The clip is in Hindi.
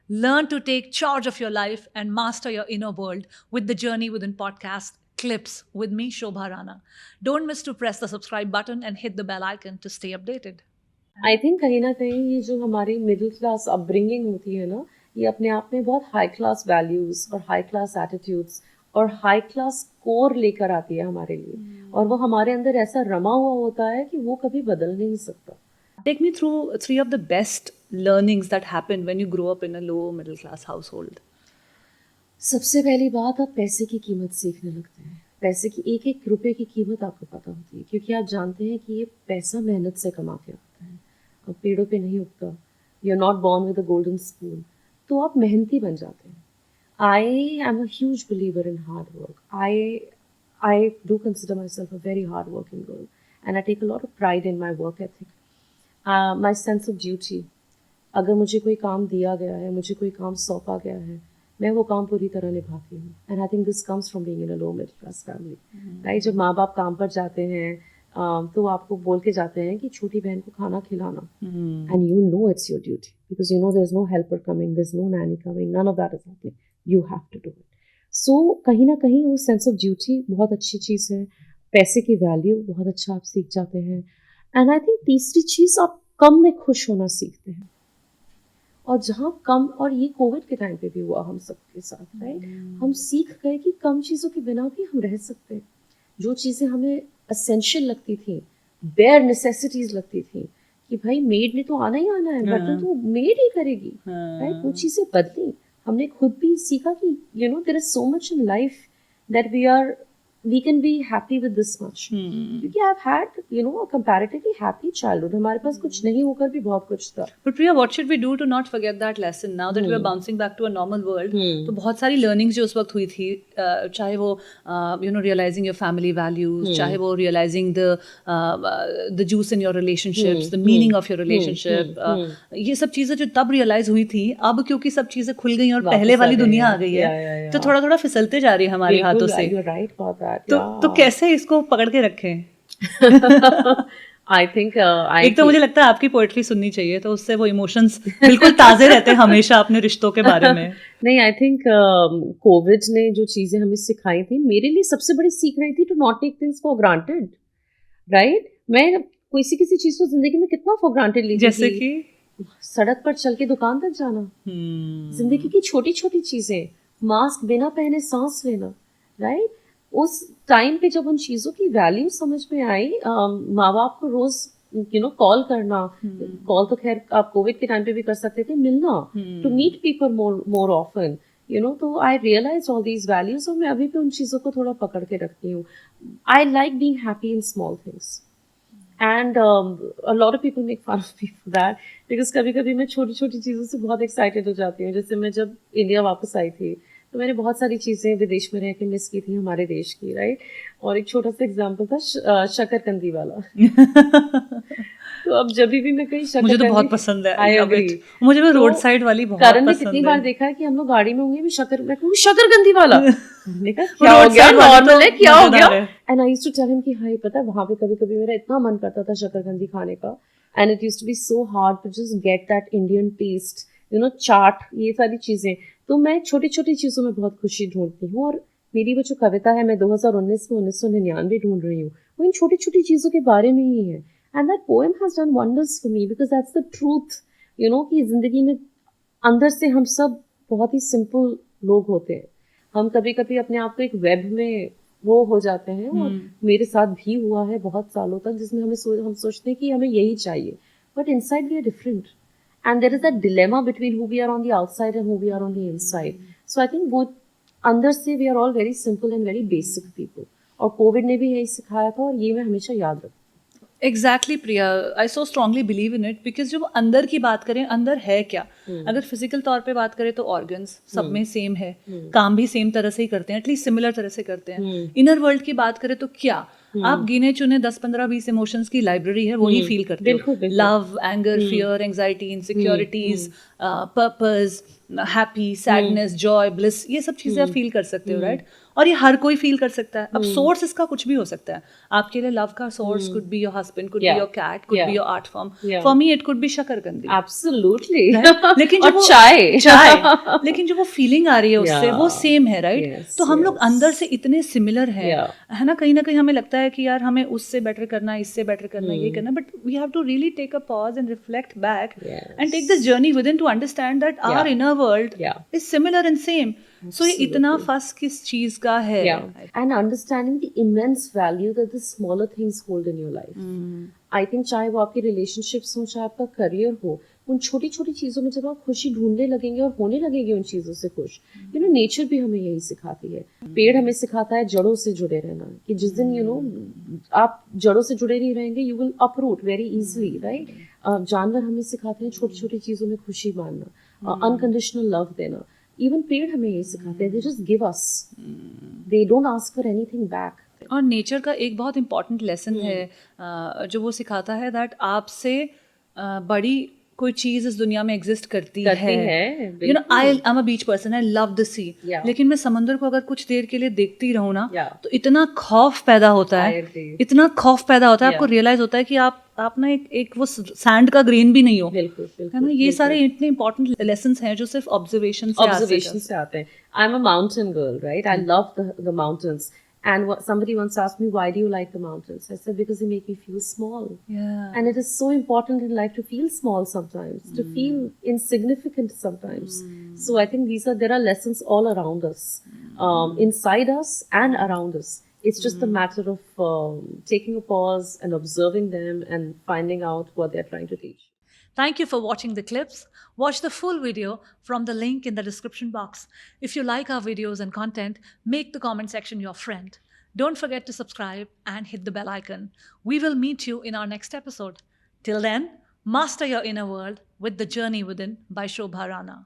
Learn to take charge of your life and master your inner world with the Journey Within podcast clips with me, Shobha Rana. Don't miss to press the subscribe button and hit the bell icon to stay updated. I think कहीं ना कहीं ये जो हमारी मिडिल क्लास अपब्रिंगिंग होती है ना, ये अपने आप में बहुत हाई क्लास वैल्यूज और हाई क्लास एटीट्यूड्स और हाई क्लास कोर लेकर आती है हमारे लिए, और वो हमारे अंदर ऐसा रमा हुआ होता है कि वो कभी बदल नहीं सकता. Take me through three of the best learnings that happened when you grew up in a low middle class household. सबसे पहली बात, आप पैसे की कीमत सीखने लगते हैं. पैसे की एक एक रुपए की कीमत आपको पता होती है, क्योंकि आप जानते हैं कि ये पैसा मेहनत से कमा के आता है, अब पेड़ों पे नहीं उगता. You are not born with a golden spoon. तो आप मेहनती बन जाते हैं. I am a huge believer in hard work. I do consider my self a very hard working girl, and I take a lot of pride in my work ethic. My sense of duty. अगर मुझे कोई काम दिया गया है, मुझे कोई काम सौंपा गया है, मैं वो काम पूरी तरह निभाती हूँ. And I think this comes from being in a low middle class family, right. जब माँ बाप काम पर जाते हैं तो आपको बोल के जाते हैं कि छोटी बहन को खाना खिलाना, and you know it's your duty, because you know there is no helper coming, there is no nanny coming, none of that is happening. You have to do it. So कहीं ना कहीं वो सेंस ऑफ ड्यूटी बहुत अच्छी चीज़ है. पैसे की वैल्यू बहुत अच्छा आप सीख जाते हैं. एंड आई थिंक तीसरी चीज़, आप कम में खुश होना सीखते हैं. और जहाँ कम, और ये कोविड के टाइम पे भी हुआ हम सबके साथ, राइट. हम सीख गए कि कम चीज़ों के बिना भी हम रह सकते हैं. जो चीज़ें हमें असेंशियल लगती थी, बेयर नेसेसिटीज लगती थी, कि भाई मेड ने तो आना ही आना है, बर्तन तो मेड ही करेगी, राइट. वो चीज़ें बदली. हमने खुद भी सीखा कि you know there is so much in life that we can be happy with this much. क्योंकि I've had, you know, a comparatively happy childhood. हमारे पास कुछ नहीं होकर भी बहुत कुछ था. But Priya, what should we do to not forget that lesson now that we are bouncing back to a normal world? तो बहुत सारी learnings जो उस वक्त हुई थी, चाहे वो realizing your family values, चाहे वो realizing the juice in your relationships, the meaning of your relationship, ये सब चीज़ें जो तब realize हुई थी, अब क्योंकि सब चीज़ें खुल गई और पहले वाली दुनिया आ गई है, तो थोड़ा थोड़ा फिसलते जा रही है हमारे हाथों से. You're right about that. तो कैसे इसको पकड़ के रखें? I think एक तो मुझे लगता है आपकी पोएट्री सुननी चाहिए, तो उससे वो इमोशंस बिल्कुल ताजे रहते हैं हमेशा अपने रिश्तों के बारे में. नहीं, आई थिंक कोविड ने जो चीजें हमें सिखाई थी, मेरे लिए सबसे बड़ी सीख रही थी to not take things for granted, right. मैं किसी चीज को जिंदगी में कितना फॉर ग्रांटेड ली, जैसे कि सड़क पर चल के दुकान तक जाना, जिंदगी की छोटी छोटी चीजें, मास्क बिना पहने सांस लेना, राइट. उस टाइम पे जब उन चीज़ों की वैल्यू समझ में आई, माँ बाप को रोज कॉल करना, कॉल तो खैर आप कोविड के टाइम पे भी कर सकते थे, मिलना, to meet people more often, तो I realise all these values, और मैं अभी भी उन चीज़ों को थोड़ा पकड़ के रखती हूँ. I like being happy in small things, and a lot of people make fun of me for that, because कभी कभी मैं छोटी छोटी चीज़ों से बहुत एक्साइटेड हो जाती हूँ. जैसे मैं जब इंडिया वापस आई थी, तो मैंने बहुत सारी चीज़ें विदेश में रह के मिस की थी हमारे देश की, राइट. और एक छोटा सा एग्जांपल था शकरकंदी वाला. तो अब जब भी मैं कहीं शकरकंदी, मुझे तो बहुत पसंद है, मुझे भी रोड साइड वाली बहुत पसंद है. कितनी बार देखा है कि हम लोग गाड़ी में होंगे, मैं कहूँगी शकरकंदी वाला. क्या हो गया, नॉर्मल है, क्या हो गया. And I used to tell him कि हाय, पता है वहाँ पे कभी कभी मेरा इतना मन करता था शकरकंदी खाने का, and it used to be so hard to just get that Indian taste, chaat, ये सारी चीजें. तो मैं छोटी छोटी चीज़ों में बहुत खुशी ढूंढती हूँ. और मेरी वो जो कविता है, मैं 2019 में 1999 ढूंढ रही हूँ, वो इन छोटी छोटी चीज़ों के बारे में ही है. And that poem has done wonders for me, because that's the truth, कि जिंदगी में अंदर से हम सब बहुत ही सिंपल लोग होते हैं. हम कभी कभी अपने आप को एक वेब में वो हो जाते हैं, और मेरे साथ भी हुआ है बहुत सालों तक, जिसमें हम सोचते हैं कि हमें यही चाहिए, but inside we are different. And there is that dilemma between who we are on the outside and who we are on the inside. So I think both अंदर से we are all very simple and very basic people. और कोविड ने भी यही सिखाया था, और ये मैं हमेशा याद रखती हूँ. Exactly Priya, I so strongly believe in it, because जब अंदर की बात करें, अंदर है क्या. अगर फिजिकल तौर पे बात करें तो ऑर्गन्स सब में सेम है, काम भी सेम तरह से ही करते हैं, एटलीस्ट सिमिलर तरह से करते हैं. इनर वर्ल्ड की बात करें तो क्या आप गिने चुने 10 15 20 इमोशंस की लाइब्रेरी है, वही फील करते हो. Love, anger, fear, anxiety, insecurities, purpose, happy, sadness, Joy, bliss, ये सब चीज़ें आप फील कर सकते हो, राइट? और ये हर कोई फील कर सकता है. अब सोर्स इसका कुछ भी हो सकता है. आपके लिए लव का source could be your husband, could be your cat, could be your art form. For me it could be shakarkandi. Absolutely. लेकिन और चाय लेकिन जो वो फीलिंग आ रही है उससे, वो सेम है, राइट? तो हम लोग अंदर से इतने सिमिलर हैं, है ना कहीं हमें लगता है कि यार हमें उससे बेटर करना है, इससे बेटर करना है, ये करना, but we have to really take a pause and reflect back and take this journey within to understand that our inner world is similar and same. So ये इतना फस किस चीज का है? And understanding the immense value that the smaller things hold in your life. I think चाहे वो आपके रिलेशनशिप्स हो, चाहे आपका करियर हो, उन छोटी छोटी चीज़ों में जब आप खुशी ढूंढने लगेंगे और होने लगेंगे उन चीज़ों से खुश, नेचर भी हमें यही सिखाती है. पेड़ हमें सिखाता है जड़ों से जुड़े रहना, कि जिस दिन आप जड़ों से जुड़े नहीं रहेंगे, you will uproot very easily, right? जानवर हमें सिखाते हैं छोटी छोटी चीज़ों में खुशी मानना, अनकंडीशनल लव देना. इवन पेड़ हमें यही सिखाते हैं, they just give us, they don't ask for anything back. और नेचर का एक बहुत इंपॉर्टेंट लेसन है जो वो सिखाता है दैट आपसे बड़ी कोई चीज इस दुनिया में एग्जिस्ट करती है. I am a beach person, I love the sea, लेकिन मैं समंदर को अगर कुछ देर के लिए देखती रहूं ना, तो इतना खौफ पैदा होता है, इतना खौफ पैदा होता है, आपको रियलाइज होता है कि आप ना एक वो सैंड का ग्रेन भी नहीं हो, है ना? ये सारे इतने इंपॉर्टेंट लेसन्स हैं जो सिर्फ ऑब्जर्वेशन से आते हैं. I am a mountain girl, right? I love the mountains. And somebody once asked me, why do you like the mountains? I said, because they make me feel small. Yeah. And it is so important in life to feel small sometimes, to feel insignificant sometimes. So I think there are lessons all around us, inside us and around us. It's just a matter of taking a pause and observing them and finding out what they're trying to teach. Thank you for watching the clips. Watch the full video from the link in the description box. If you like our videos and content, make the comment section your friend. Don't forget to subscribe and hit the bell icon. We will meet you in our next episode. Till then, master your inner world with The Journey Within by Shobha Rana.